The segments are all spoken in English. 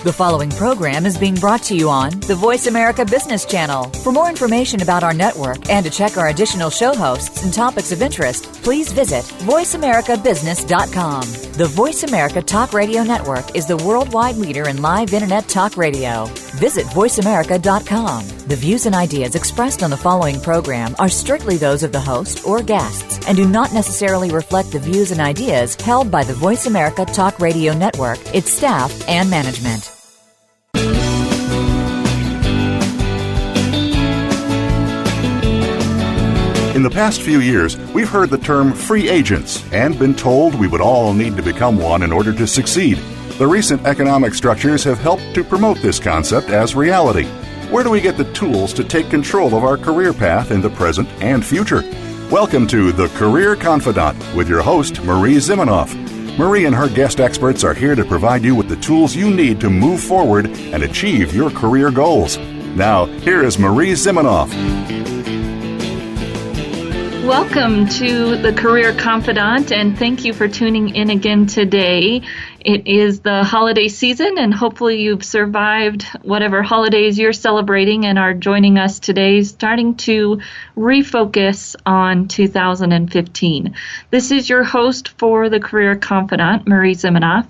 The following program is being brought to you on the Voice America Business Channel. For more information about our network and to check our additional show hosts and topics of interest, please visit voiceamericabusiness.com. The Voice America Talk Radio Network is the worldwide leader in live Internet talk radio. Visit voiceamerica.com. The views and ideas expressed on the following program are strictly those of the host or guests and do not necessarily reflect the views and ideas held by the Voice America Talk Radio Network, its staff, and management. In the past few years, we've heard the term free agents and been told we would all need to become one in order to succeed. The recent economic structures have helped to promote this concept as reality. Where do we get the tools to take control of our career path in the present and future? Welcome to The Career Confidant with your host, Marie Zimenoff. Marie and her guest experts are here to provide you with the tools you need to move forward and achieve your career goals. Now, here is Marie Zimenoff. Welcome to the Career Confidant, and thank you for tuning in again today. It is the holiday season, and hopefully you've survived whatever holidays you're celebrating and are joining us today, starting to refocus on 2015. This is your host for the Career Confidant, Marie Zimenoff,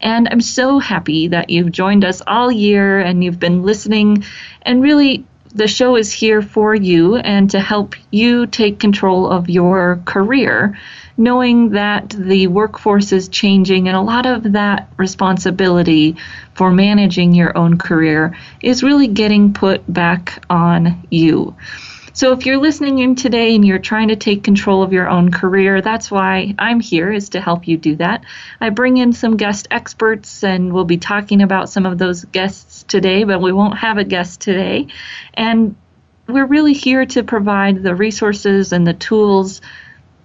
and I'm so happy that you've joined us all year and you've been listening, and really the show is here for you and to help you take control of your career, knowing that the workforce is changing and a lot of that responsibility for managing your own career is really getting put back on you. So if you're listening in today and you're trying to take control of your own career, that's why I'm here, is to help you do that. I bring in some guest experts, and we'll be talking about some of those guests today, but we won't have a guest today. And we're really here to provide the resources and the tools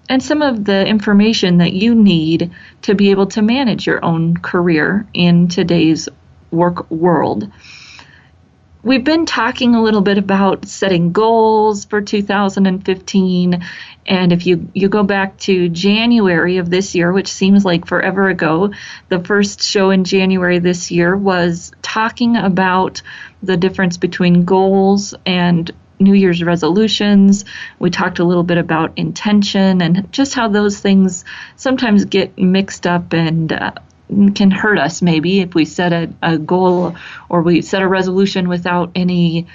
and some of the information that you need to be able to manage your own career in today's work world. We've been talking a little bit about setting goals for 2015, and if you go back to January of this year, which seems like forever ago, the first show in January this year was talking about the difference between goals and New Year's resolutions. We talked a little bit about intention and just how those things sometimes get mixed up and can hurt us maybe if we set a goal or we set a resolution without any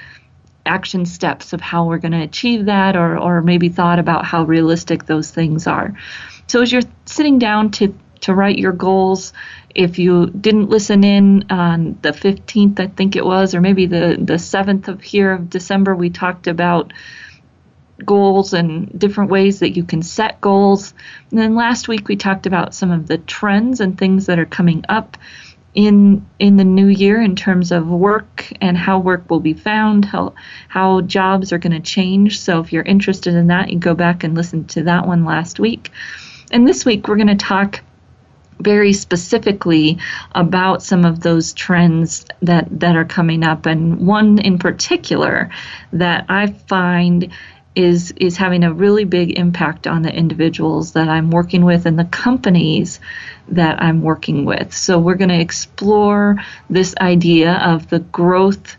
action steps of how we're going to achieve that, or maybe thought about how realistic those things are. So as you're sitting down to write your goals, if you didn't listen in on the 15th, I think it was, or maybe the 7th of December, we talked about goals and different ways that you can set goals. And then last week we talked about some of the trends and things that are coming up in the new year in terms of work and how work will be found, how jobs are going to change. So if you're interested in that, you go back and listen to that one last week. And this week we're going to talk very specifically about some of those trends that are coming up. And one in particular that I find is having a really big impact on the individuals that I'm working with and the companies that I'm working with. So we're going to explore this idea of the growth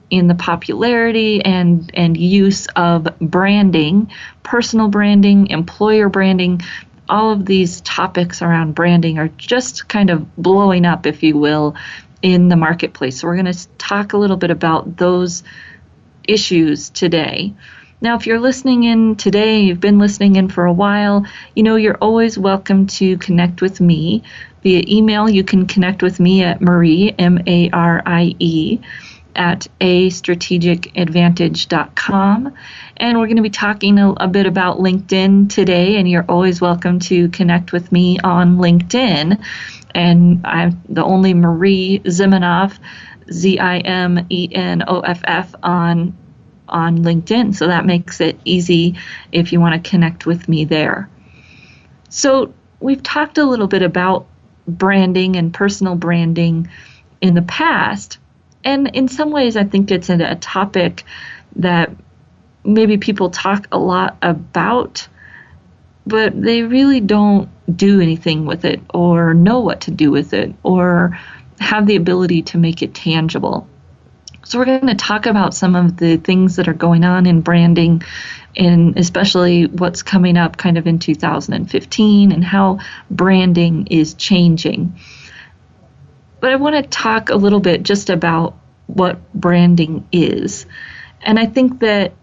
in the popularity and use of branding, personal branding, employer branding. All of these topics around branding are just kind of blowing up, if you will, in the marketplace. So we're going to talk a little bit about those issues today. Now, if you're listening in today, you've been listening in for a while, you're always welcome to connect with me via email. You can connect with me at Marie, M-A-R-I-E, at astrategicadvantage.com. And we're going to be talking a bit about LinkedIn today, and you're always welcome to connect with me on LinkedIn. And I'm the only Marie Zimenoff, Zimenoff on LinkedIn. So that makes it easy if you want to connect with me there. So we've talked a little bit about branding and personal branding in the past. And in some ways, I think it's a topic that maybe people talk a lot about, but they really don't do anything with it or know what to do with it or have the ability to make it tangible. So we're going to talk about some of the things that are going on in branding, and especially what's coming up kind of in 2015 and how branding is changing. But I want to talk a little bit just about what branding is. And I think that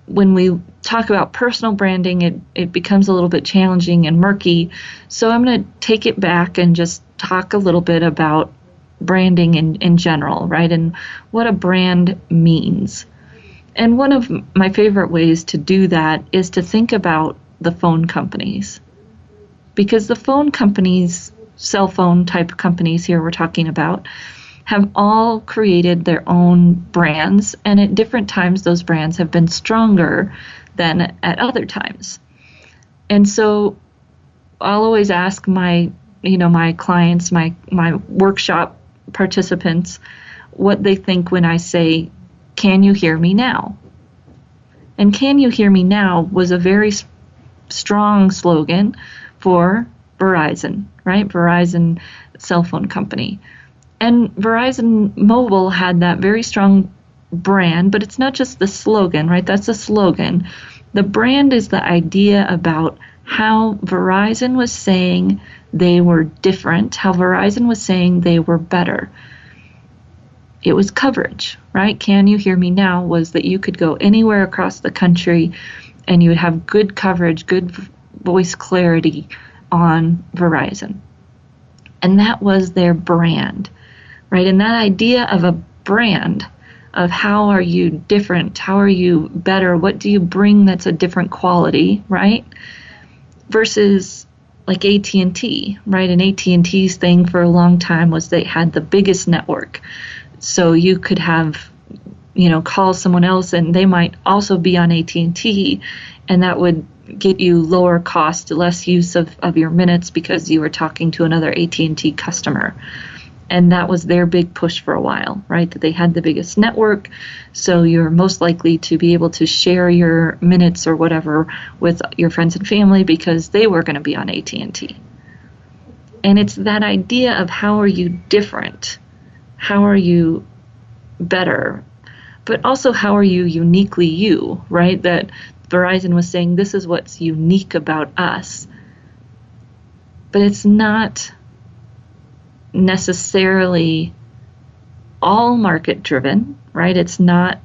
when we talk about personal branding, it becomes a little bit challenging and murky. So I'm going to take it back and just talk a little bit about branding in general, right? And what a brand means. And one of my favorite ways to do that is to think about the phone companies. Because the phone companies, cell phone type companies here we're talking about, have all created their own brands, and at different times those brands have been stronger than at other times. And so I'll always ask my clients, my workshop participants, what they think when I say, "Can you hear me now?" And "Can you hear me now" was a very strong slogan for Verizon, right? Verizon cell phone company. And Verizon Mobile had that very strong brand, but it's not just the slogan, right? That's the slogan. The brand is the idea about how Verizon was saying they were different, how Verizon was saying they were better. It was coverage, right? "Can you hear me now" was that you could go anywhere across the country and you would have good coverage, good voice clarity on Verizon. And that was their brand, right? And that idea of a brand, of how are you different, how are you better, what do you bring that's a different quality, right? Versus like AT&T, right? And AT&T's thing for a long time was they had the biggest network. So you could have, call someone else and they might also be on AT&T, and that would get you lower cost, less use of your minutes because you were talking to another AT&T customer. And that was their big push for a while, right? That they had the biggest network, so you're most likely to be able to share your minutes or whatever with your friends and family because they were going to be on AT&T. And it's that idea of how are you different? How are you better? But also how are you uniquely you, right? That Verizon was saying this is what's unique about us. But it's not necessarily all market driven, right? It's not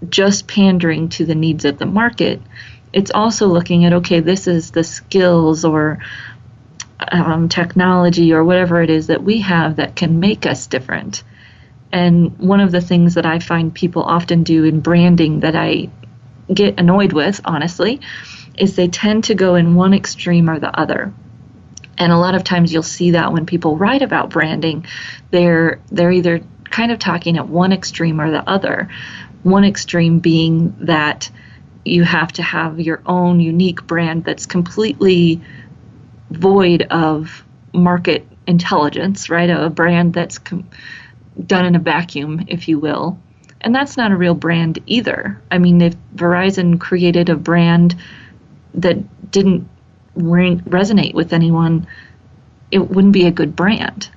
just pandering to the needs of the market. It's also looking at, okay, this is the skills or technology or whatever it is that we have that can make us different. And one of the things that I find people often do in branding that I get annoyed with, honestly, is they tend to go in one extreme or the other. And a lot of times you'll see that when people write about branding, they're either kind of talking at one extreme or the other. One extreme being that you have to have your own unique brand that's completely void of market intelligence, right? A brand that's done in a vacuum, if you will. And that's not a real brand either. I mean, if Verizon created a brand that didn't resonate with anyone, it wouldn't be a good brand.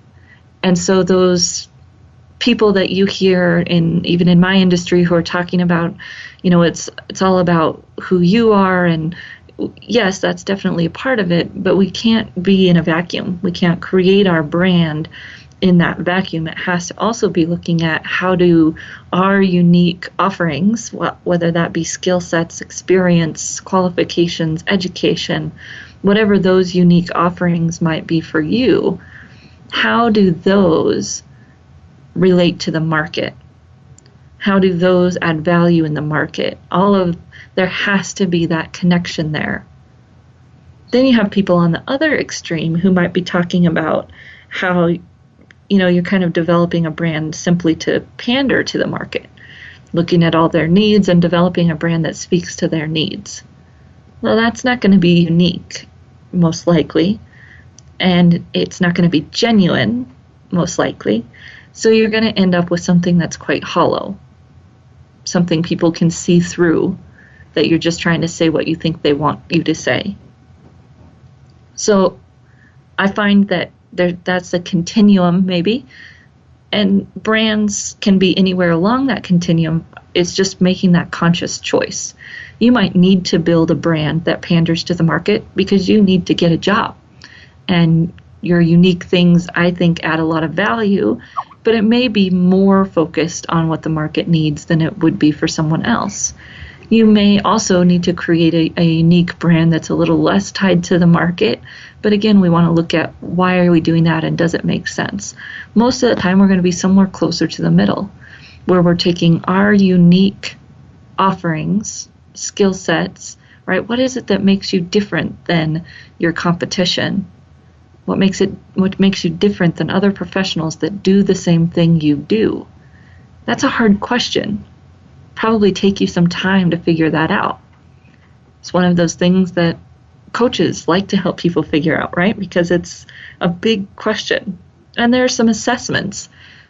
And so those people that you hear even in my industry who are talking about, it's all about who you are, and yes, that's definitely a part of it, but we can't be in a vacuum. We can't create our brand in that vacuum. It has to also be looking at how do our unique offerings, whether that be skill sets, experience, qualifications, education, whatever those unique offerings might be for you, how do those relate to the market? How do those add value in the market? There has to be that connection there. Then you have people on the other extreme who might be talking about how you're kind of developing a brand simply to pander to the market, looking at all their needs and developing a brand that speaks to their needs. Well, that's not going to be unique, most likely, and it's not going to be genuine, most likely. So you're going to end up with something that's quite hollow, something people can see through, that you're just trying to say what you think they want you to say. So I find that That's a continuum, maybe. And brands can be anywhere along that continuum. It's just making that conscious choice. You might need to build a brand that panders to the market because you need to get a job. And your unique things, I think, add a lot of value, but it may be more focused on what the market needs than it would be for someone else. You may also need to create a unique brand that's a little less tied to the market. But again, we want to look at why are we doing that and does it make sense? Most of the time, we're going to be somewhere closer to the middle, where we're taking our unique offerings, skill sets, right? What is it that makes you different than your competition? What makes you different than other professionals that do the same thing you do? That's a hard question. Probably take you some time to figure that out. It's one of those things that coaches like to help people figure out, right? Because it's a big question. And there are some assessments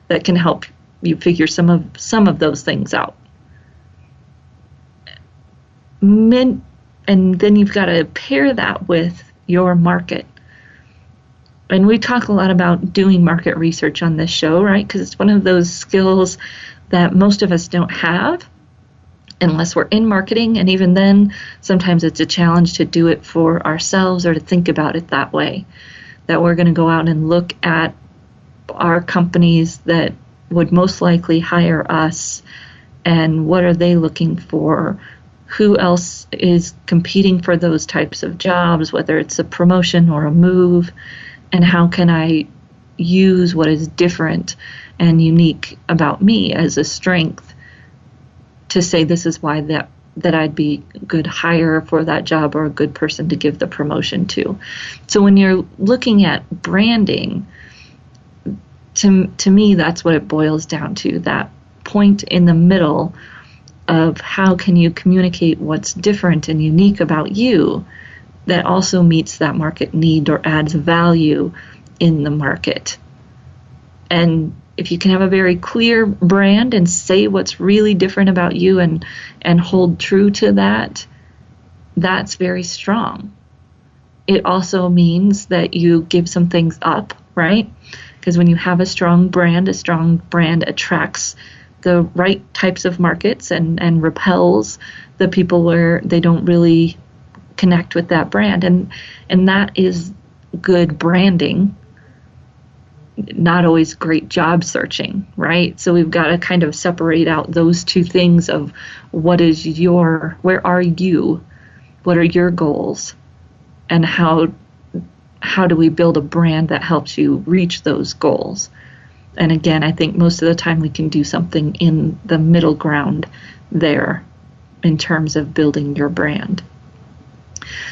that can help you figure some of those things out. And then you've got to pair that with your market. And we talk a lot about doing market research on this show, right? Because it's one of those skills that most of us don't have unless we're in marketing. And even then, sometimes it's a challenge to do it for ourselves or to think about it that way, that we're going to go out and look at our companies that would most likely hire us and what are they looking for, who else is competing for those types of jobs, whether it's a promotion or a move, and how can I use what is different and unique about me as a strength to say this is why that I'd be a good hire for that job or a good person to give the promotion to. So when you're looking at branding, to me, that's what it boils down to, that point in the middle of how can you communicate what's different and unique about you that also meets that market need or adds value in the market. And if you can have a very clear brand and say what's really different about you and hold true to that, that's very strong. It also means that you give some things up, right? Because when you have a strong brand attracts the right types of markets and repels the people where they don't really connect with that brand. And that is good branding. Not always great job searching, right? So we've got to kind of separate out those two things of where are you, what are your goals, and how do we build a brand that helps you reach those goals. And again, I think most of the time we can do something in the middle ground there in terms of building your brand.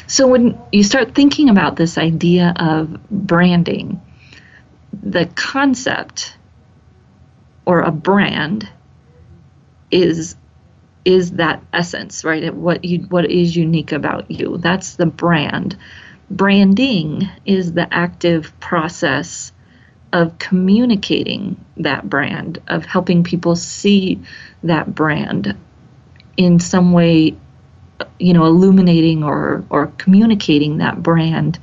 So when you start thinking about this idea of branding, the concept or a brand is that essence, right? What is unique about you. That's the brand. Branding is the active process of communicating that brand, of helping people see that brand in some way, illuminating or communicating that brand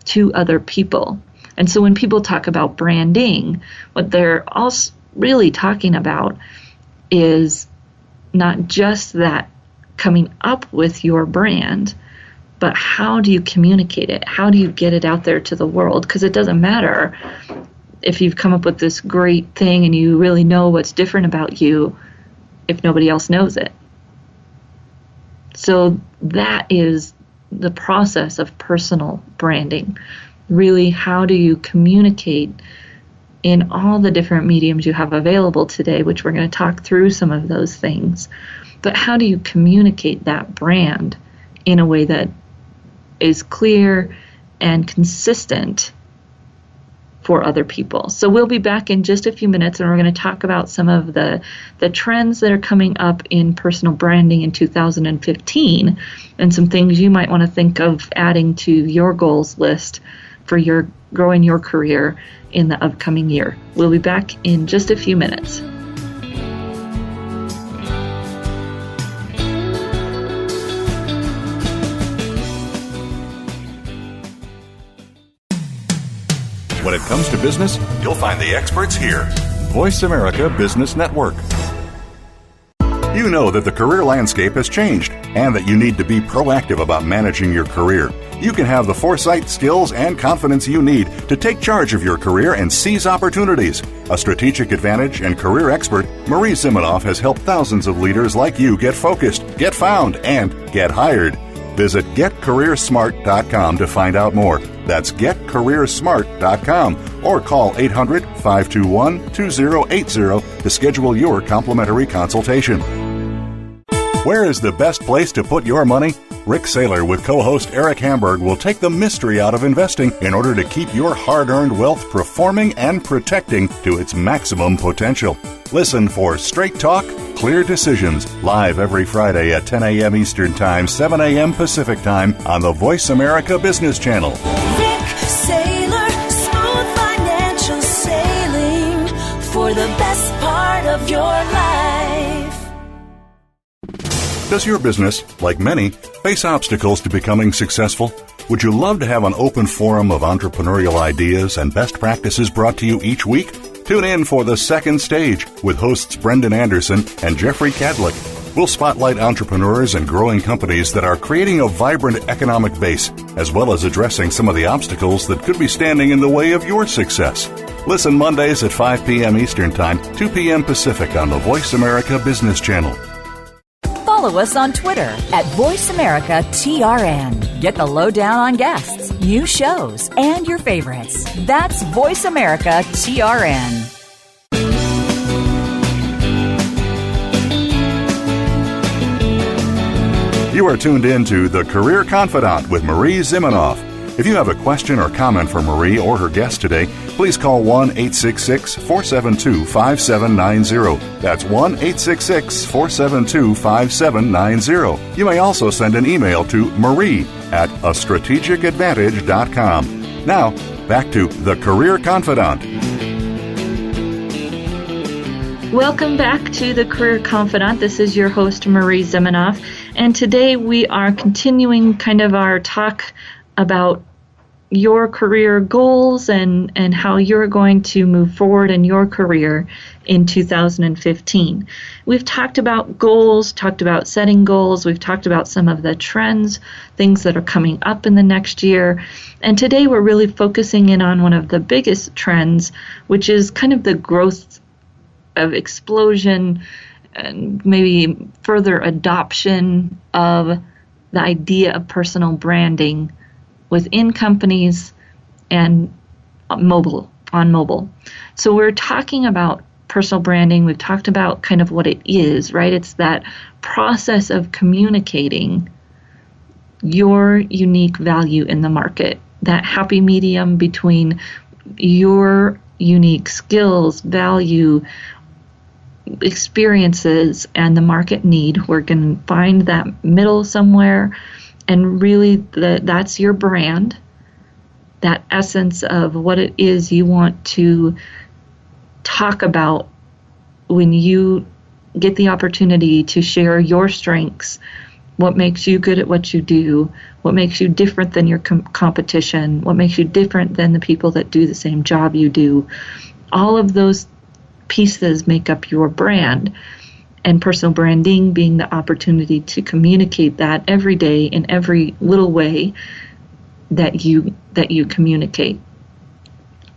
to other people. And so when people talk about branding, what they're also really talking about is not just that coming up with your brand, but how do you communicate it? How do you get it out there to the world? Because it doesn't matter if you've come up with this great thing and you really know what's different about you if nobody else knows it. So that is the process of personal branding. Really, how do you communicate in all the different mediums you have available today, which we're going to talk through some of those things. But how do you communicate that brand in a way that is clear and consistent for other people? So we'll be back in just a few minutes, and we're going to talk about some of the trends that are coming up in personal branding in 2015 and some things you might want to think of adding to your goals list for your growing your career in the upcoming year. We'll be back in just a few minutes. When it comes business? You'll find the experts here. Voice America Business Network. You know that the career landscape has changed and that you need to be proactive about managing your career. You can have the foresight, skills, and confidence you need to take charge of your career and seize opportunities. A strategic advantage and career expert, Marie Zimenoff has helped thousands of leaders like you get focused, get found, and get hired. Visit getcareersmart.com to find out more. That's getcareersmart.com or call 800-521-2080 to schedule your complimentary consultation. Where is the best place to put your money? Rick Saylor with co-host Eric Hamburg will take the mystery out of investing in order to keep your hard-earned wealth performing and protecting to its maximum potential. Listen for Straight Talk, Clear Decisions, live every Friday at 10 a.m. Eastern Time, 7 a.m. Pacific Time on the Voice America Business Channel. Rick Saylor, smooth financial sailing for the best part of your life. Does your business, like many, face obstacles to becoming successful? Would you love to have an open forum of entrepreneurial ideas and best practices brought to you each week? Tune in for The Second Stage with hosts Brendan Anderson and Jeffrey Cadlick. We'll spotlight entrepreneurs and growing companies that are creating a vibrant economic base, as well as addressing some of the obstacles that could be standing in the way of your success. Listen Mondays at 5 p.m. Eastern Time, 2 p.m. Pacific on the Voice America Business Channel. Follow us on Twitter at VoiceAmericaTRN. Get the lowdown on guests, new shows, and your favorites. That's VoiceAmericaTRN. You are tuned in to The Career Confidante with Marie Zimenoff. If you have a question or comment for Marie or her guest today, please call 1-866-472-5790. That's 1-866-472-5790. You may also send an email to marie@astrategicadvantage.com. Now, back to The Career Confidante. Welcome back to The Career Confidante. This is your host, Marie Zimenoff, and today we are continuing kind of our talk about your career goals and how you're going to move forward in your career in 2015. We've talked about goals, talked about setting goals, we've talked about some of the trends, things that are coming up in the next year, and today we're really focusing in on one of the biggest trends, which is kind of the growth of explosion and maybe further adoption of the idea of personal branding within companies and on mobile. So we're talking about personal branding. We've talked about kind of what it is, right? It's that process of communicating your unique value in the market, that happy medium between your unique skills, value, experiences, and the market need. We're going to find that middle somewhere. And really, that's your brand, that essence of what it is you want to talk about when you get the opportunity to share your strengths, what makes you good at what you do, what makes you different than your competition, what makes you different than the people that do the same job you do. All of those pieces make up your brand. And personal branding being the opportunity to communicate that every day in every little way that you communicate.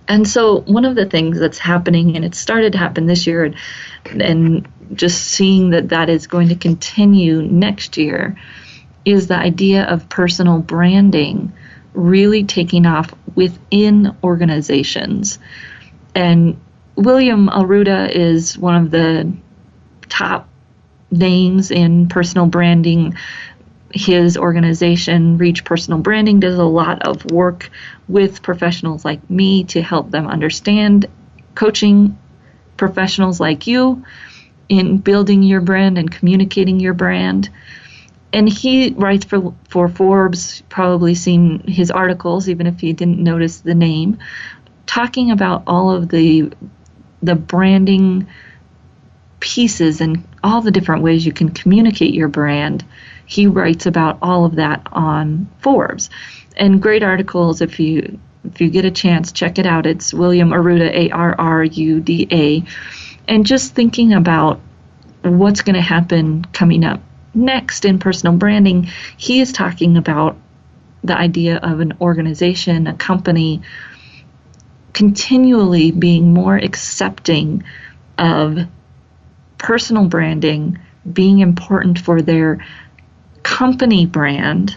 And so one of the things that's happening, and it started to happen this year, and just seeing that is going to continue next year, is the idea of personal branding really taking off within organizations. And William Arruda is one of the top names in personal branding. His organization, Reach Personal Branding, does a lot of work with professionals like me to help them understand, coaching professionals like you in building your brand and communicating your brand. And he writes for Forbes, probably seen his articles, even if you didn't notice the name, talking about all of the branding pieces and all the different ways you can communicate your brand. He writes about all of that on Forbes. And great articles if you If you get a chance, check it out. It's William Arruda, Arruda. And just thinking about what's going to happen coming up next in personal branding, he is talking about the idea of an organization, a company, continually being more accepting of personal branding being important for their company brand.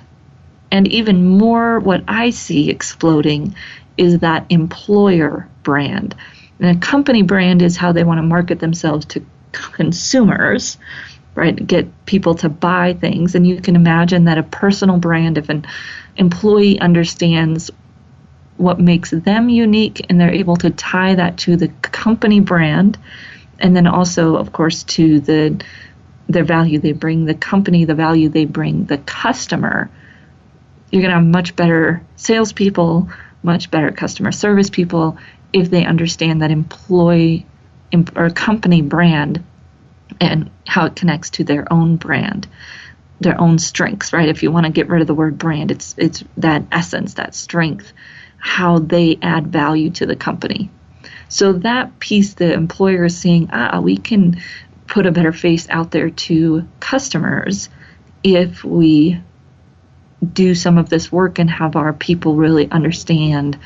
And even more, what I see exploding is that employer brand. And a company brand is how they want to market themselves to consumers, right? Get people to buy things. And you can imagine that a personal brand, if an employee understands what makes them unique and they're able to tie that to the company brand, and then also, of course, to the value they bring the company, the value they bring the customer, you're going to have much better salespeople, much better customer service people if they understand that employee or company brand and how it connects to their own brand, their own strengths, right? If you want to get rid of the word brand, it's that essence, that strength, how they add value to the company. So that piece, the employer is seeing, we can put a better face out there to customers if we do some of this work and have our people really understand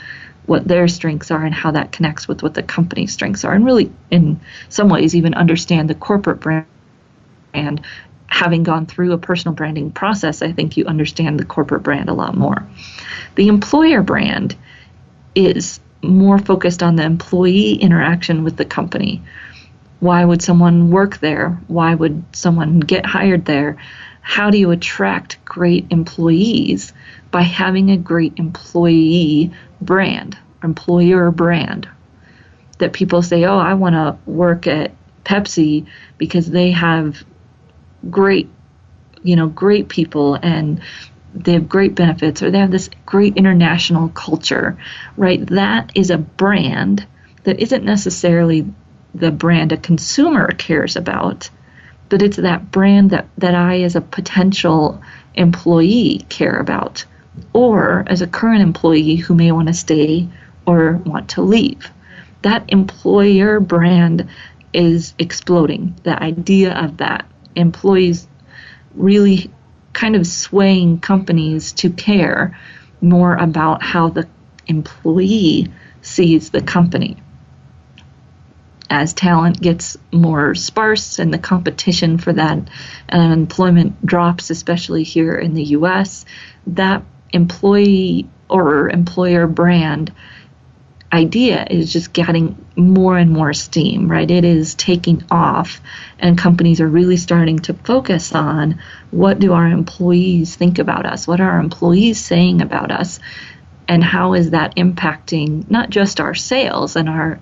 what their strengths are and how that connects with what the company's strengths are, and really in some ways even understand the corporate brand. And having gone through a personal branding process, I think you understand the corporate brand a lot more. The employer brand is more focused on the employee interaction with the company. Why would someone work there? Why would someone get hired there? How do you attract great employees? By having a great employee brand, employer brand, that people say, oh, I want to work at Pepsi because they have great people and they have great benefits, or they have this great international culture, right? That is a brand that isn't necessarily the brand a consumer cares about, but it's that brand that I, as a potential employee, care about, or as a current employee who may want to stay or want to leave. That employer brand is exploding. The idea of that, employees really kind of swaying companies to care more about how the employee sees the company. As talent gets more sparse and the competition for that employment drops, especially here in the U.S., that employee or employer brand idea is just getting more and more steam, right? It is taking off, and companies are really starting to focus on, what do our employees think about us? What are our employees saying about us? And how is that impacting not just our sales and our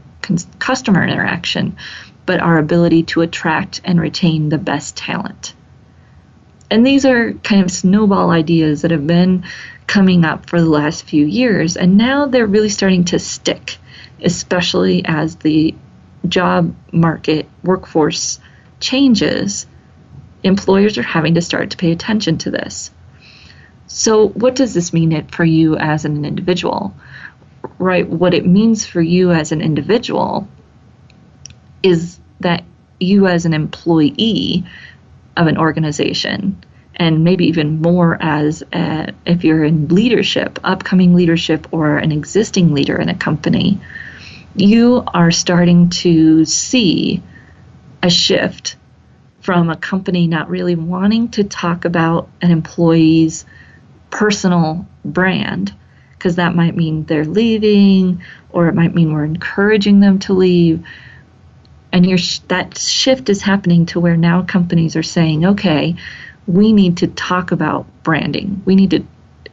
customer interaction, but our ability to attract and retain the best talent? And these are kind of snowball ideas that have been coming up for the last few years, and now they're really starting to stick, especially as the job market workforce changes. Employers are having to start to pay attention to this. So what does this mean for you as an individual? Right, what it means for you as an individual is that you, as an employee of an organization, and maybe even more as if you're in leadership, upcoming leadership, or an existing leader in a company, you are starting to see a shift from a company not really wanting to talk about an employee's personal brand, because that might mean they're leaving, or it might mean we're encouraging them to leave. And that shift is happening to where now companies are saying, okay, we need to talk about branding. We need to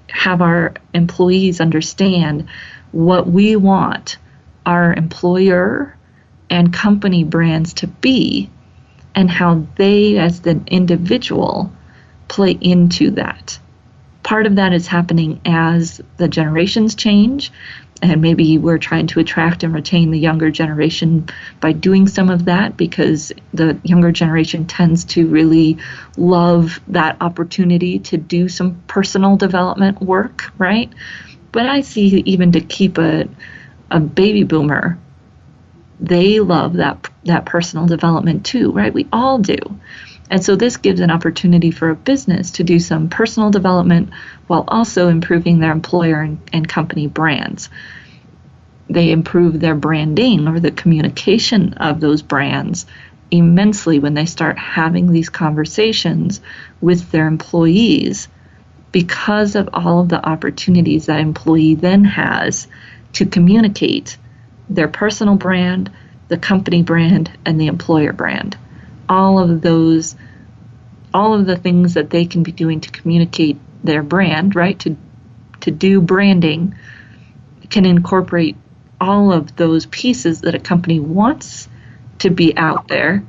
have our employees understand what we want our employer and company brands to be, and how they, as the individual, play into that. Part of that is happening as the generations change, and maybe we're trying to attract and retain the younger generation by doing some of that, because the younger generation tends to really love that opportunity to do some personal development work, right? But I see even to keep a baby boomer, they love that personal development too, right? We all do. And so this gives an opportunity for a business to do some personal development while also improving their employer and company brands. They improve their branding or the communication of those brands immensely when they start having these conversations with their employees, because of all of the opportunities that employee then has to communicate their personal brand, the company brand, and the employer brand. All of the things that they can be doing to communicate their brand, right? To do branding can incorporate all of those pieces that a company wants to be out there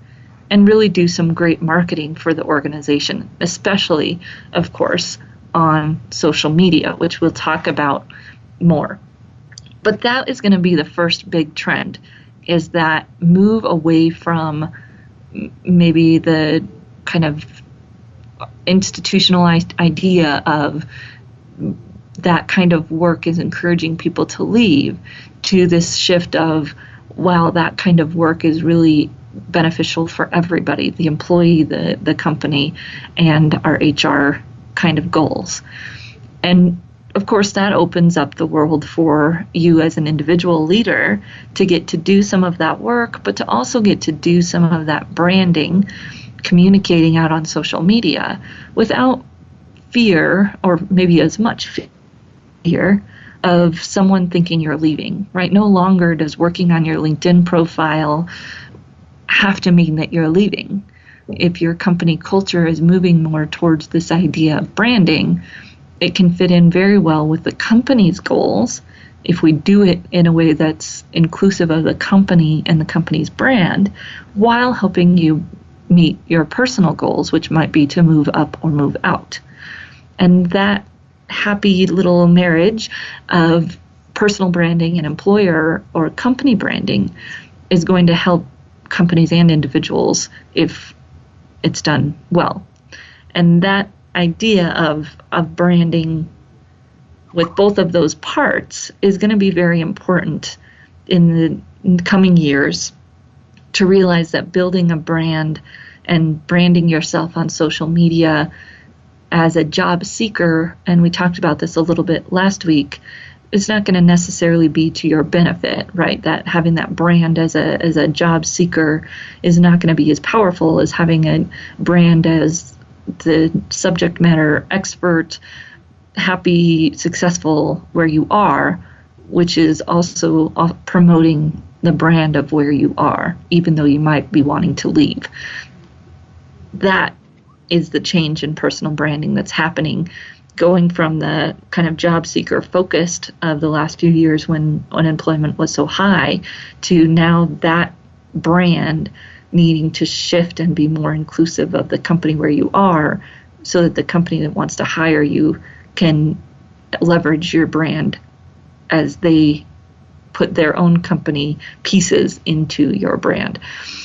and really do some great marketing for the organization, especially, of course, on social media, which we'll talk about more. But that is going to be the first big trend, is that move away from maybe the kind of institutionalized idea of that kind of work is encouraging people to leave, to this shift of, wow, that kind of work is really beneficial for everybody, the employee, the company, and our HR kind of goals. And of course, that opens up the world for you as an individual leader to get to do some of that work, but to also get to do some of that branding, communicating out on social media without fear, or maybe as much fear, of someone thinking you're leaving, right? No longer does working on your LinkedIn profile have to mean that you're leaving. If your company culture is moving more towards this idea of branding, it can fit in very well with the company's goals if we do it in a way that's inclusive of the company and the company's brand, while helping you meet your personal goals, which might be to move up or move out. And that happy little marriage of personal branding and employer or company branding is going to help companies and individuals if it's done well. And that idea of branding with both of those parts is going to be very important in the coming years, to realize that building a brand and branding yourself on social media as a job seeker, and we talked about this a little bit last week, is not going to necessarily be to your benefit, right? That having that brand as a job seeker is not going to be as powerful as having a brand as the subject matter expert, happy, successful where you are, which is also promoting the brand of where you are, even though you might be wanting to leave. That is the change in personal branding that's happening, going from the kind of job seeker focused of the last few years when unemployment was so high, to now that brand needing to shift and be more inclusive of the company where you are, so that the company that wants to hire you can leverage your brand as they put their own company pieces into your brand.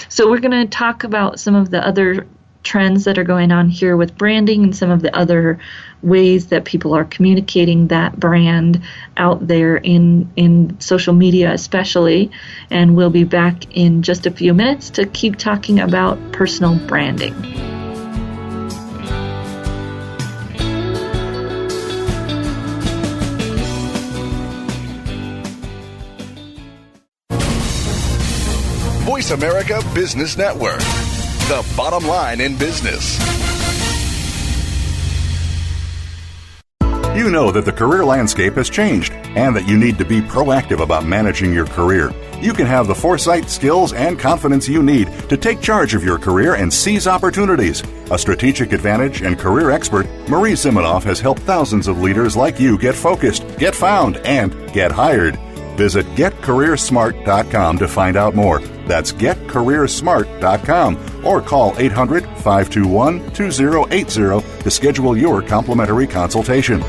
So we're going to talk about some of the other trends that are going on here with branding and some of the other ways that people are communicating that brand out there in social media especially. And we'll be back in just a few minutes to keep talking about personal branding. Voice America Business Network, the bottom line in business. You know that the career landscape has changed and that you need to be proactive about managing your career. You can have the foresight, skills, and confidence you need to take charge of your career and seize opportunities. A strategic advantage and career expert, Marie Zimenoff has helped thousands of leaders like you get focused, get found, and get hired. Visit getcareersmart.com to find out more. That's getcareersmart.com, or call 800-521-2080 to schedule your complimentary consultation.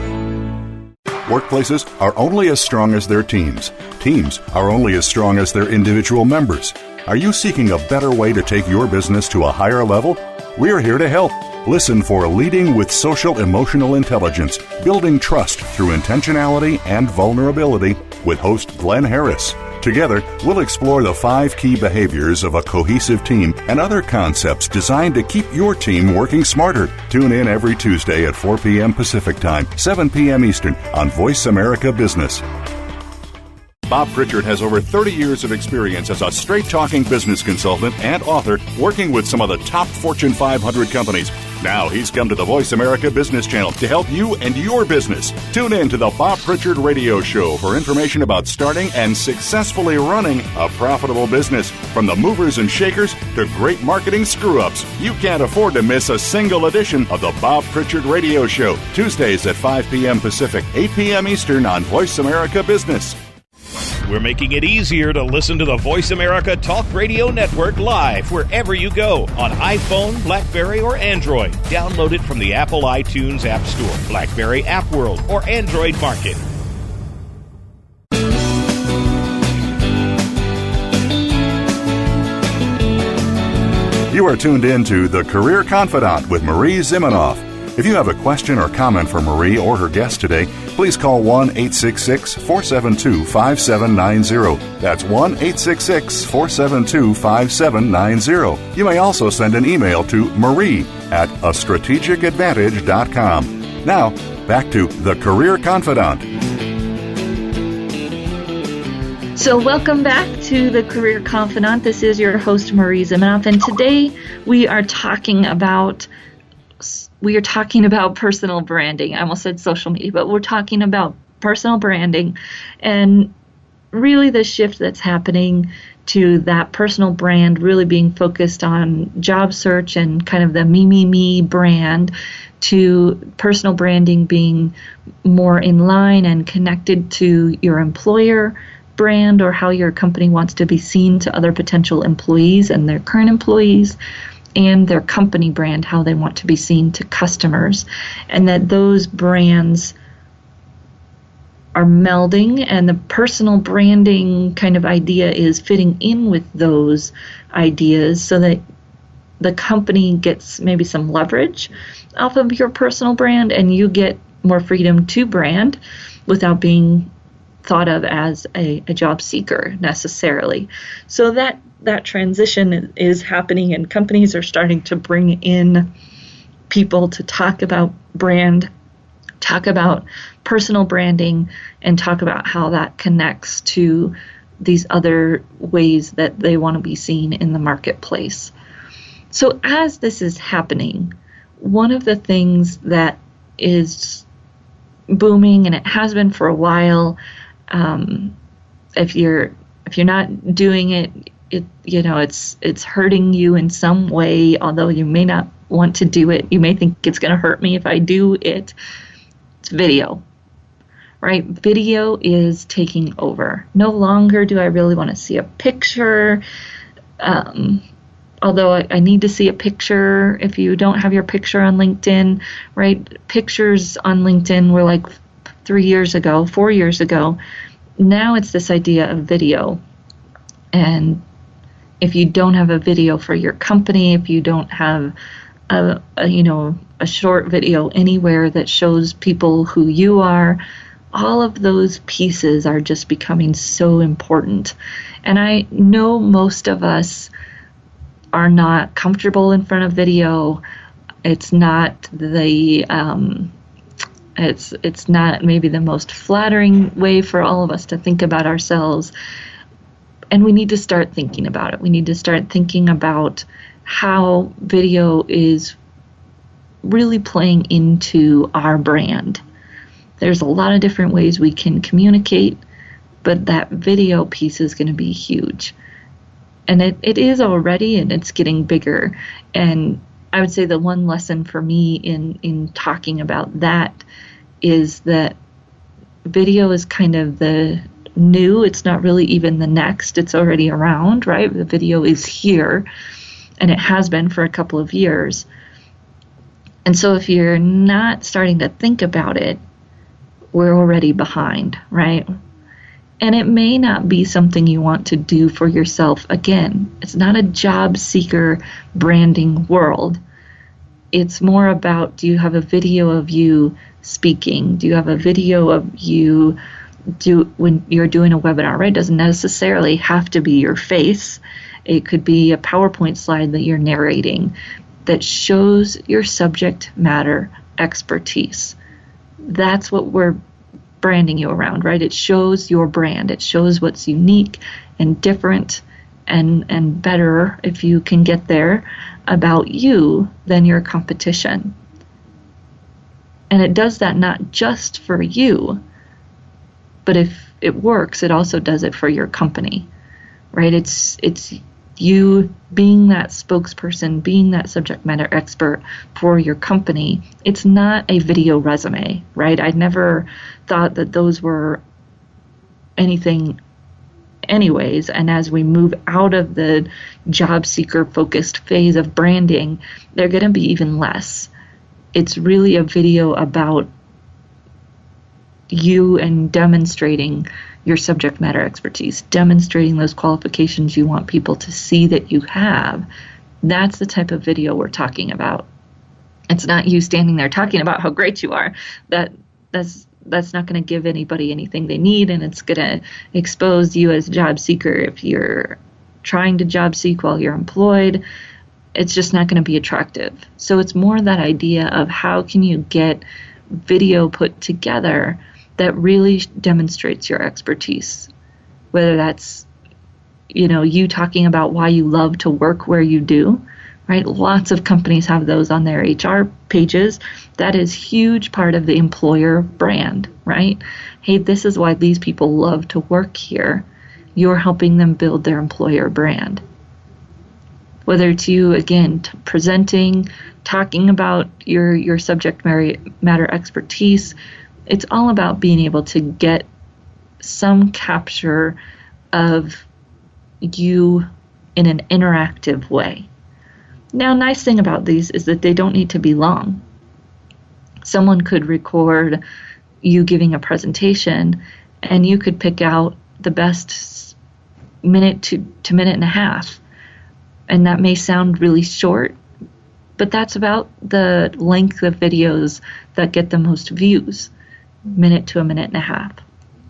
Workplaces are only as strong as their teams. Teams are only as strong as their individual members. Are you seeking a better way to take your business to a higher level? We're here to help. Listen for Leading with Social Emotional Intelligence, Building Trust Through Intentionality and Vulnerability with host Glenn Harris. Together, we'll explore the 5 key behaviors of a cohesive team and other concepts designed to keep your team working smarter. Tune in every Tuesday at 4 p.m. Pacific Time, 7 p.m. Eastern on Voice America Business. Bob Pritchard has over 30 years of experience as a straight-talking business consultant and author working with some of the top Fortune 500 companies. Now he's come to the Voice America Business Channel to help you and your business. Tune in to the Bob Pritchard Radio Show for information about starting and successfully running a profitable business. From the movers and shakers to great marketing screw-ups, you can't afford to miss a single edition of the Bob Pritchard Radio Show. Tuesdays at 5 p.m. Pacific, 8 p.m. Eastern on Voice America Business. We're making it easier to listen to the Voice America Talk Radio Network live wherever you go on iPhone, BlackBerry, or Android. Download it from the Apple iTunes App Store, BlackBerry App World, or Android Market. You are tuned in to The Career Confidant with Marie Zimenoff. If you have a question or comment for Marie or her guest today, please call 1-866-472-5790. That's 1-866-472-5790. You may also send an email to marie@astrategicadvantage.com. Now, back to The Career Confidant. So welcome back to The Career Confidant. This is your host, Marie Zimenoff, and today we are talking about personal branding. I almost said social media, but we're talking about personal branding and really the shift that's happening to that personal brand really being focused on job search and kind of the me brand, to personal branding being more in line and connected to your employer brand or how your company wants to be seen to other potential employees and their current employees, and their company brand, how they want to be seen to customers, and that those brands are melding, and the personal branding kind of idea is fitting in with those ideas so that the company gets maybe some leverage off of your personal brand and you get more freedom to brand without being thought of as a job seeker necessarily. So that transition is happening, and companies are starting to bring in people to talk about brand, talk about personal branding, and talk about how that connects to these other ways that they want to be seen in the marketplace. So as this is happening, one of the things that is booming, and it has been for a while, if you're not doing it, it's hurting you in some way, although you may not want to do it. You may think it's going to hurt me if I do it. It's video, right? Video is taking over. No longer do I really want to see a picture, although I need to see a picture. If you don't have your picture on LinkedIn, right? Pictures on LinkedIn were like 4 years ago. Now it's this idea of video. And if you don't have a video for your company, if you don't have a short video anywhere that shows people who you are, all of those pieces are just becoming so important. And I know most of us are not comfortable in front of video. It's not it's not maybe the most flattering way for all of us to think about ourselves. And we need to start thinking about it. We need to start thinking about how video is really playing into our brand. There's a lot of different ways we can communicate, but that video piece is going to be huge. And it is already, and it's getting bigger. And I would say the one lesson for me in talking about that is that video is kind of the new. It's not really even the next. It's already around, right? The video is here, and it has been for a couple of years. And so if you're not starting to think about it, we're already behind, right? And it may not be something you want to do for yourself. Again, it's not a job seeker branding world. It's more about, do you have a video of you speaking? Do you have a video of you when you're doing a webinar, right? It doesn't necessarily have to be your face. It could be a PowerPoint slide that you're narrating that shows your subject matter expertise. That's what we're branding you around, right? It shows your brand. It shows what's unique and different and better, if you can get there, about you than your competition. And it does that not just for you, but if it works, it also does it for your company, right? It's you being that spokesperson, being that subject matter expert for your company. It's not a video resume, right? I never thought that those were anything anyways. And as we move out of the job seeker focused phase of branding, they're going to be even less. It's really a video about you and demonstrating your subject matter expertise, demonstrating those qualifications you want people to see that you have. That's the type of video we're talking about. It's not you standing there talking about how great you are. That's not going to give anybody anything they need, and it's going to expose you as a job seeker. If you're trying to job seek while you're employed, it's just not going to be attractive. So it's more that idea of how can you get video put together that really demonstrates your expertise, whether that's, you talking about why you love to work where you do, right? Lots of companies have those on their HR pages. That is huge part of the employer brand, right? Hey, this is why these people love to work here. You're helping them build their employer brand. Whether it's you, again, presenting, talking about your subject matter expertise, it's all about being able to get some capture of you in an interactive way. Now, nice thing about these is that they don't need to be long. Someone could record you giving a presentation, and you could pick out the best minute to minute and a half. And that may sound really short, but that's about the length of videos that get the most views, minute to a minute and a half.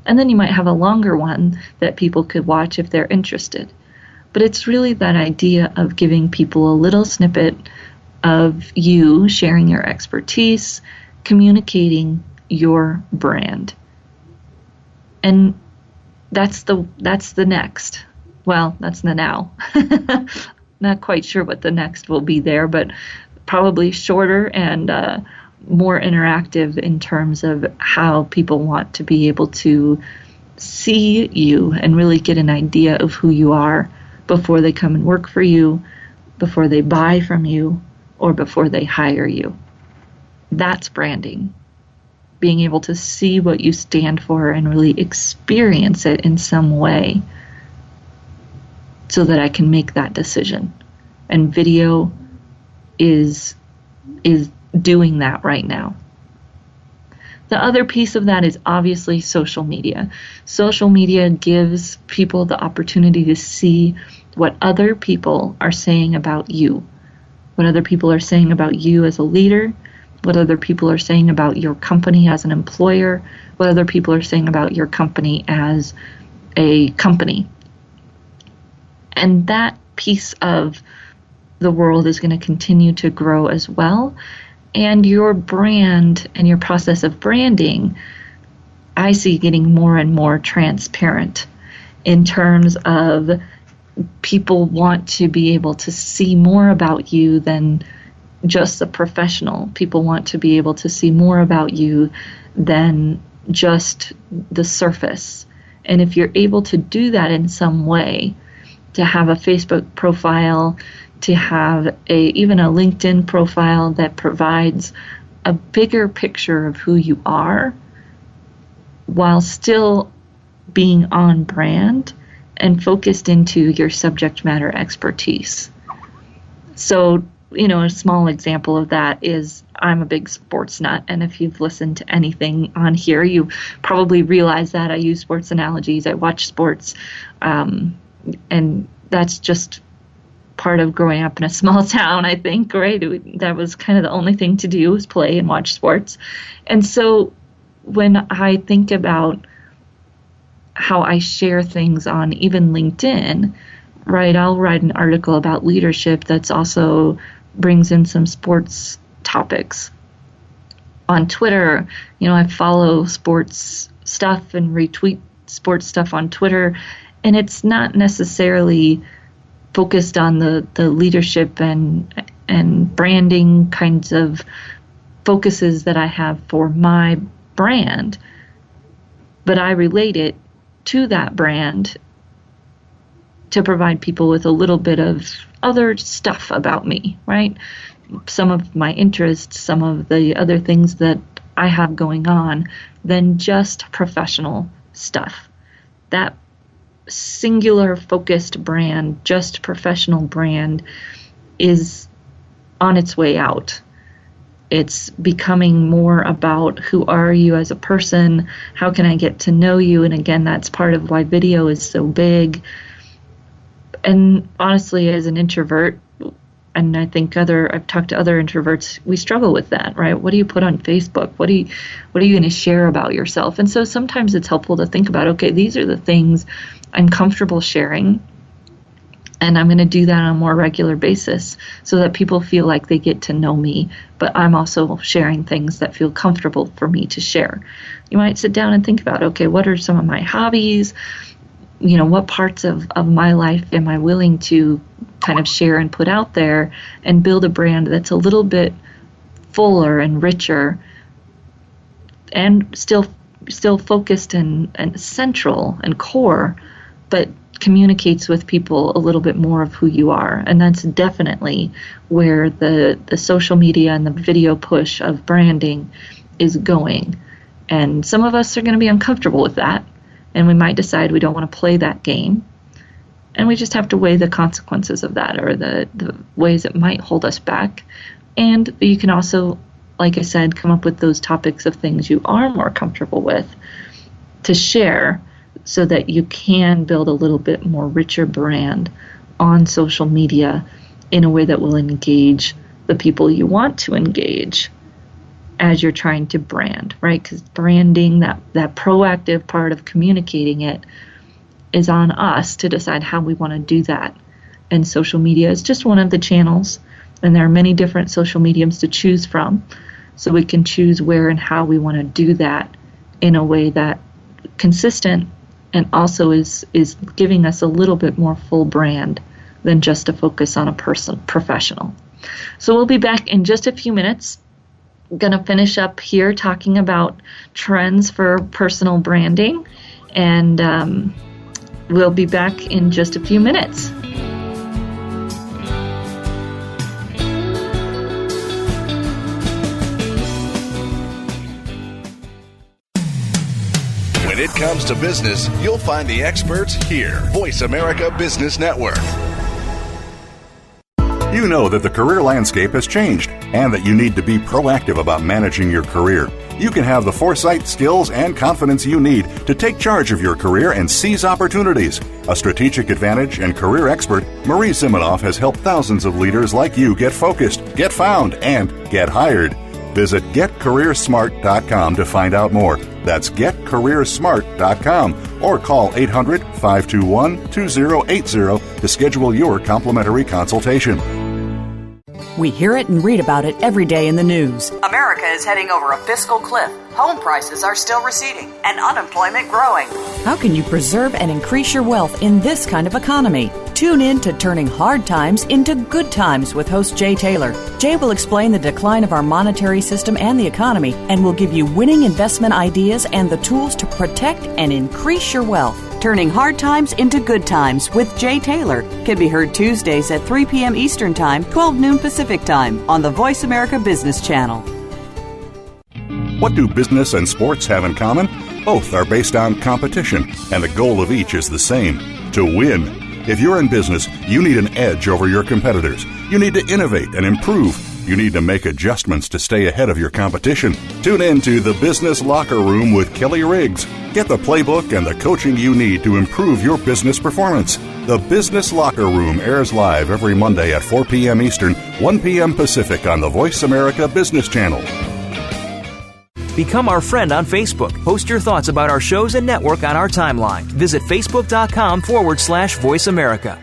And then you might have a longer one that people could watch if they're interested. But it's really that idea of giving people a little snippet of you, sharing your expertise, communicating your brand. And that's the next. Well, that's the now. Not quite sure what the next will be there, but probably shorter and more interactive in terms of how people want to be able to see you and really get an idea of who you are before they come and work for you, before they buy from you, or before they hire you. That's branding. Being able to see what you stand for and really experience it in some way so that I can make that decision. And video is doing that right now. The other piece of that is obviously social media. Social media gives people the opportunity to see what other people are saying about you, what other people are saying about you as a leader, what other people are saying about your company as an employer, what other people are saying about your company as a company. And that piece of the world is going to continue to grow as well. And your brand and your process of branding, I see getting more and more transparent in terms of people want to be able to see more about you than just the professional. People want to be able to see more about you than just the surface. And if you're able to do that in some way, to have a Facebook profile, to have even a LinkedIn profile that provides a bigger picture of who you are while still being on brand and focused into your subject matter expertise. So, a small example of that is I'm a big sports nut, and if you've listened to anything on here, you probably realize that I use sports analogies. I watch sports, and that's just part of growing up in a small town, I think, right? That was kind of the only thing to do was play and watch sports. And so when I think about how I share things on even LinkedIn, right, I'll write an article about leadership that's also brings in some sports topics. On Twitter, I follow sports stuff and retweet sports stuff on Twitter, and it's not necessarily focused on the leadership and branding kinds of focuses that I have for my brand, but I relate it to that brand to provide people with a little bit of other stuff about me, right? Some of my interests, some of the other things that I have going on than just professional stuff. That singular focused brand, just professional brand, is on its way out. It's becoming more about who are you as a person, how can I get to know you, and again, that's part of why video is so big. And honestly, as an introvert, and I think I've talked to other introverts, we struggle with that, right? What do you put on Facebook? What are you going to share about yourself? And so sometimes it's helpful to think about, okay, these are the things I'm comfortable sharing, and I'm going to do that on a more regular basis so that people feel like they get to know me, but I'm also sharing things that feel comfortable for me to share. You might sit down and think about, okay, what are some of my hobbies? What parts of my life am I willing to kind of share and put out there and build a brand that's a little bit fuller and richer and still focused and central and core, but communicates with people a little bit more of who you are. And that's definitely where the social media and the video push of branding is going. And some of us are going to be uncomfortable with that, and we might decide we don't want to play that game. And we just have to weigh the consequences of that, or the ways it might hold us back. And you can also, like I said, come up with those topics of things you are more comfortable with to share so that you can build a little bit more richer brand on social media in a way that will engage the people you want to engage as you're trying to brand, right? Because branding, that proactive part of communicating it, is on us to decide how we want to do that. And social media is just one of the channels, and there are many different social mediums to choose from. So we can choose where and how we want to do that in a way that consistent and also is giving us a little bit more full brand than just a focus on a professional. So we'll be back in just a few minutes. I'm going to finish up here talking about trends for personal branding, and we'll be back in just a few minutes. When it comes to business, you'll find the experts here. Voice America Business Network. You know that the career landscape has changed and that you need to be proactive about managing your career. You can have the foresight, skills, and confidence you need to take charge of your career and seize opportunities. A strategic advantage and career expert, Marie Zimenoff has helped thousands of leaders like you get focused, get found, and get hired. Visit getcareersmart.com to find out more. That's getcareersmart.com, or call 800-521-2080 to schedule your complimentary consultation. We hear it and read about it every day in the news. America is heading over a fiscal cliff. Home prices are still receding and unemployment growing. How can you preserve and increase your wealth in this kind of economy? Tune in to Turning Hard Times into Good Times with host Jay Taylor. Jay will explain the decline of our monetary system and the economy, and will give you winning investment ideas and the tools to protect and increase your wealth. Turning Hard Times into Good Times with Jay Taylor can be heard Tuesdays at 3 p.m. Eastern Time, 12 noon Pacific Time on the Voice America Business Channel. What do business and sports have in common? Both are based on competition, and the goal of each is the same: to win. If you're in business, you need an edge over your competitors. You need to innovate and improve. You need to make adjustments to stay ahead of your competition. Tune in to The Business Locker Room with Kelly Riggs. Get the playbook and the coaching you need to improve your business performance. The Business Locker Room airs live every Monday at 4 p.m. Eastern, 1 p.m. Pacific on the Voice America Business Channel. Become our friend on Facebook. Post your thoughts about our shows and network on our timeline. Visit facebook.com/Voice America.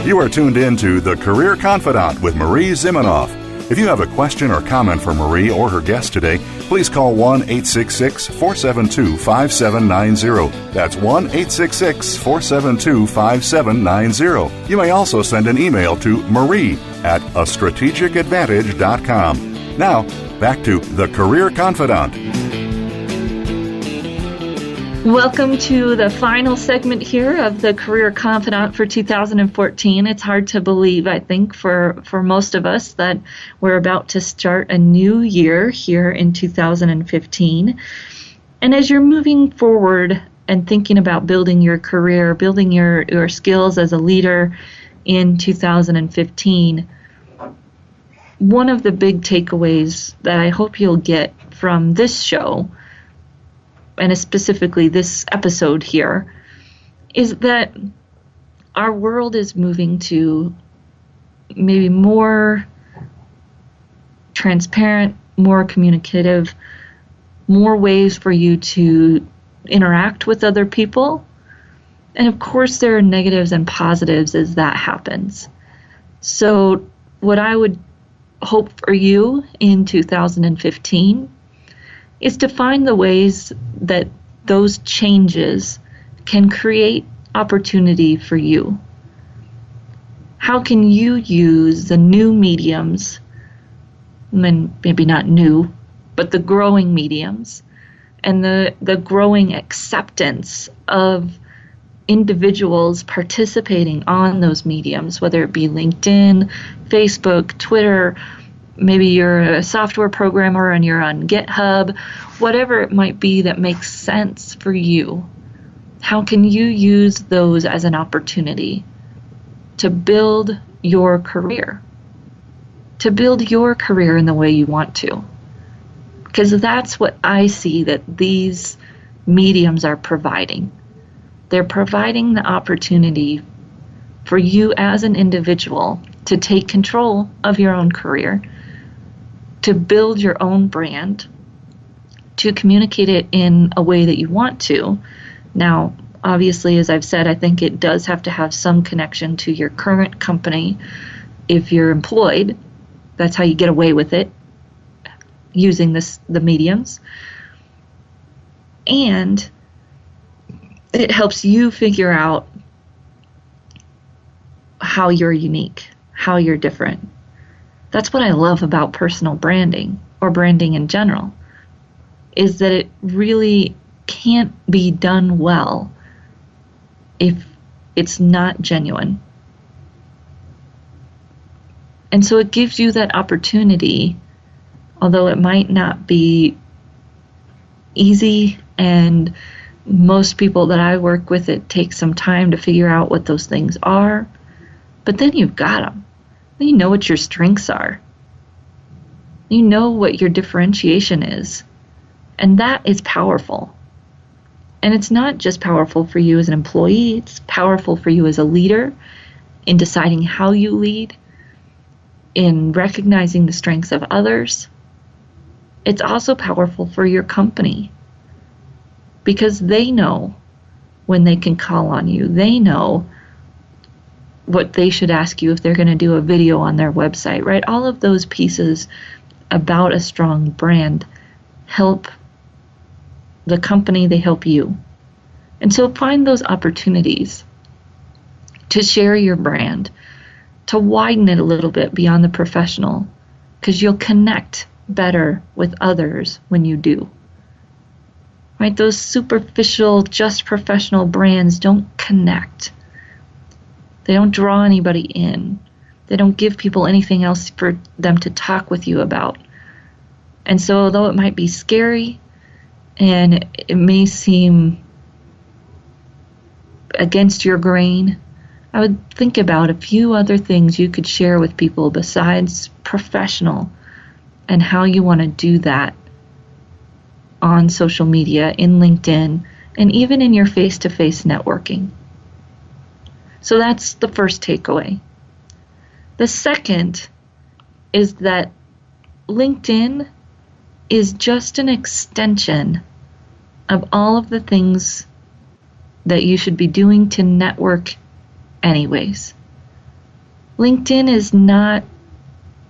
You are tuned in to The Career Confidante with Marie Zimenoff. If you have a question or comment for Marie or her guest today, please call 1-866-472-5790. That's 1-866-472-5790. You may also send an email to marie@astrategicadvantage.com. Now, back to The Career Confidante. Welcome to the final segment here of the Career Confidante for 2014. It's hard to believe, I think, for most of us that we're about to start a new year here in 2015. And as you're moving forward and thinking about building your career, building your skills as a leader in 2015, one of the big takeaways that I hope you'll get from this show, and specifically this episode here, is that our world is moving to maybe more transparent, more communicative, more ways for you to interact with other people. And of course, there are negatives and positives as that happens. So what I would hope for you in 2015 is to find the ways that those changes can create opportunity for you. How can you use the new mediums, and maybe not new, but the growing mediums, and the growing acceptance of individuals participating on those mediums, whether it be LinkedIn, Facebook, Twitter, maybe you're a software programmer and you're on GitHub, whatever it might be that makes sense for you. How can you use those as an opportunity to build your career? To build your career in the way you want to. Because that's what I see that these mediums are providing. They're providing the opportunity for you as an individual to take control of your own career, to build your own brand, to communicate it in a way that you want to. Now, obviously, as I've said, I think it does have to have some connection to your current company. If you're employed, that's how you get away with it, using the mediums. And it helps you figure out how you're unique, how you're different. That's what I love about personal branding, or branding in general, is that it really can't be done well if it's not genuine. And so it gives you that opportunity, although it might not be easy, and most people that I work with, it takes some time to figure out what those things are, but then you've got them. You know what your strengths are. You know what your differentiation is. And that is powerful. And it's not just powerful for you as an employee, it's powerful for you as a leader in deciding how you lead, in recognizing the strengths of others. It's also powerful for your company because they know when they can call on you. They know what they should ask you if they're going to do a video on their website, right? All of those pieces about a strong brand help the company, they help you. And so find those opportunities to share your brand, to widen it a little bit beyond the professional, because you'll connect better with others when you do. Right? Those superficial, just professional brands don't connect. They don't draw anybody in. They don't give people anything else for them to talk with you about. And so although it might be scary and it may seem against your grain, I would think about a few other things you could share with people besides professional, and how you want to do that on social media, in LinkedIn, and even in your face-to-face networking. So that's the first takeaway. The second is that LinkedIn is just an extension of all of the things that you should be doing to network anyways. LinkedIn is not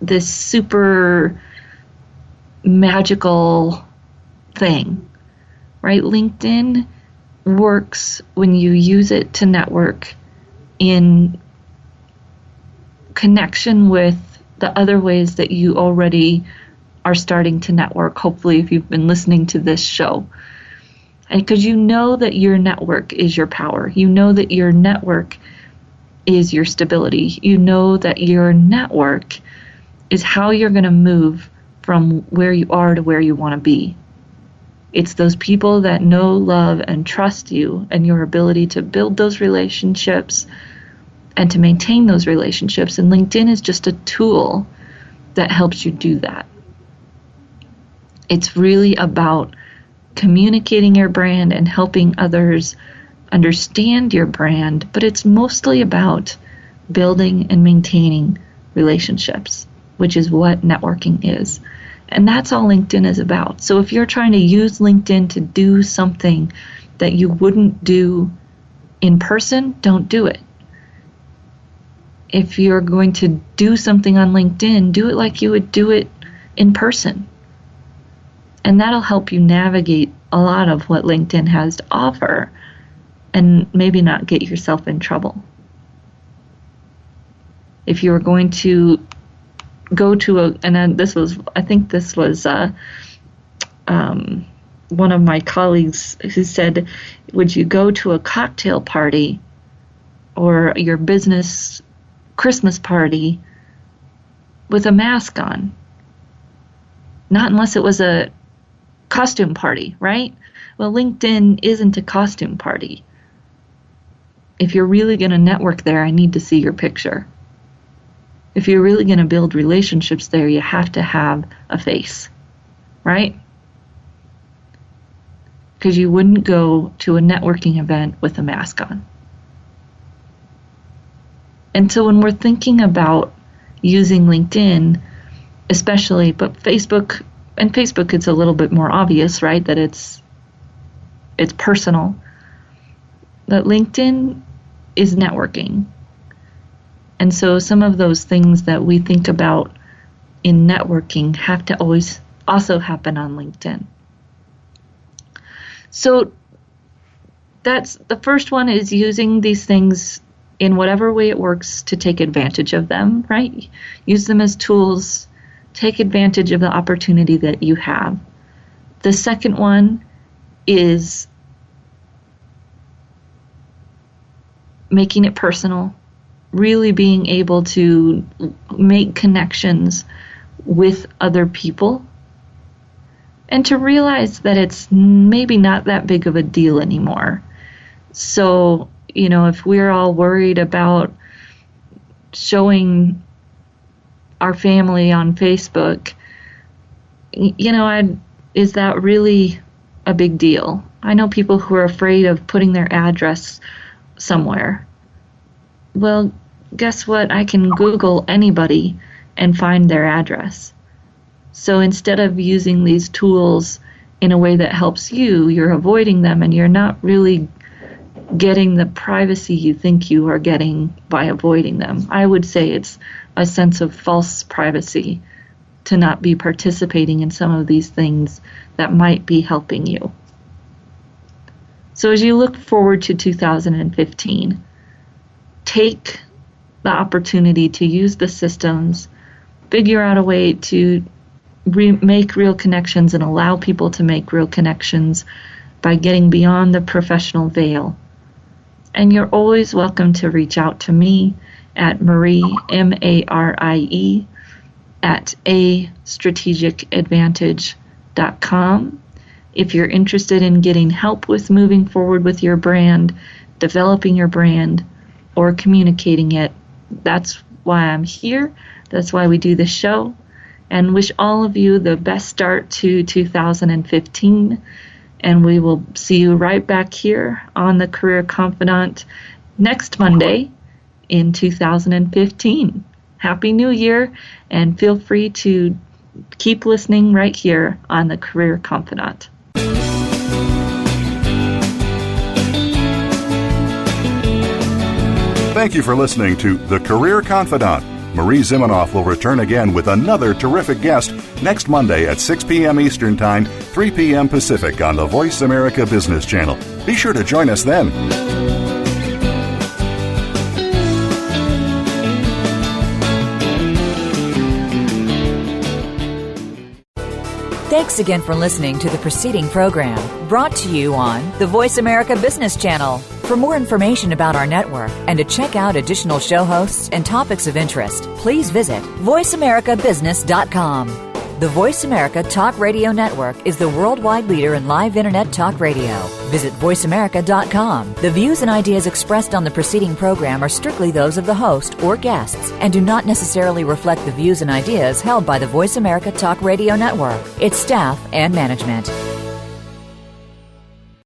this super magical thing, right? LinkedIn works when you use it to network in connection with the other ways that you already are starting to network, hopefully, if you've been listening to this show. And because you know that your network is your power. You know that your network is your stability. You know that your network is how you're going to move from where you are to where you want to be. It's those people that know, love, and trust you, and your ability to build those relationships and to maintain those relationships. And LinkedIn is just a tool that helps you do that. It's really about communicating your brand and helping others understand your brand, but it's mostly about building and maintaining relationships, which is what networking is. And that's all LinkedIn is about. So if you're trying to use LinkedIn to do something that you wouldn't do in person, don't do it. If you're going to do something on LinkedIn, do it like you would do it in person. And that'll help you navigate a lot of what LinkedIn has to offer and maybe not get yourself in trouble. If you were going to go to I think this was one of my colleagues who said, would you go to a cocktail party or your business Christmas party with a mask on? Not unless it was a costume party, right? Well, LinkedIn isn't a costume party. If you're really going to network there, I need to see your picture. If you're really going to build relationships there, you have to have a face, right? Because you wouldn't go to a networking event with a mask on. And so when we're thinking about using LinkedIn, especially, but Facebook it's a little bit more obvious, right? That it's personal. That LinkedIn is networking. And so some of those things that we think about in networking have to always also happen on LinkedIn. So that's the first one, is using these things in whatever way it works to take advantage of them, right? Use them as tools. Take advantage of the opportunity that you have. The second one is making it personal, really being able to make connections with other people, and to realize that it's maybe not that big of a deal anymore. So, if we're all worried about showing our family on Facebook, is that really a big deal? I know people who are afraid of putting their address somewhere. Well, guess what? I can Google anybody and find their address. So instead of using these tools in a way that helps you, you're avoiding them, and you're not really getting the privacy you think you are getting by avoiding them. I would say it's a sense of false privacy to not be participating in some of these things that might be helping you. So as you look forward to 2015, take the opportunity to use the systems, figure out a way to make real connections and allow people to make real connections by getting beyond the professional veil. And you're always welcome to reach out to me at Marie, Marie, at astrategicadvantage.com. If you're interested in getting help with moving forward with your brand, developing your brand, or communicating it, that's why I'm here. That's why we do this show. and wish all of you the best start to 2015. And we will see you right back here on the Career Confidant next Monday in 2015. Happy New Year, and feel free to keep listening right here on the Career Confidant. Thank you for listening to The Career Confidant. Marie Zimenoff will return again with another terrific guest next Monday at 6 p.m. Eastern Time, 3 p.m. Pacific on the Voice America Business Channel. Be sure to join us then. Thanks again for listening to the preceding program, brought to you on the Voice America Business Channel. For more information about our network and to check out additional show hosts and topics of interest, please visit voiceamericabusiness.com. The Voice America Talk Radio Network is the worldwide leader in live Internet talk radio. Visit voiceamerica.com. The views and ideas expressed on the preceding program are strictly those of the host or guests and do not necessarily reflect the views and ideas held by the Voice America Talk Radio Network, its staff, and management.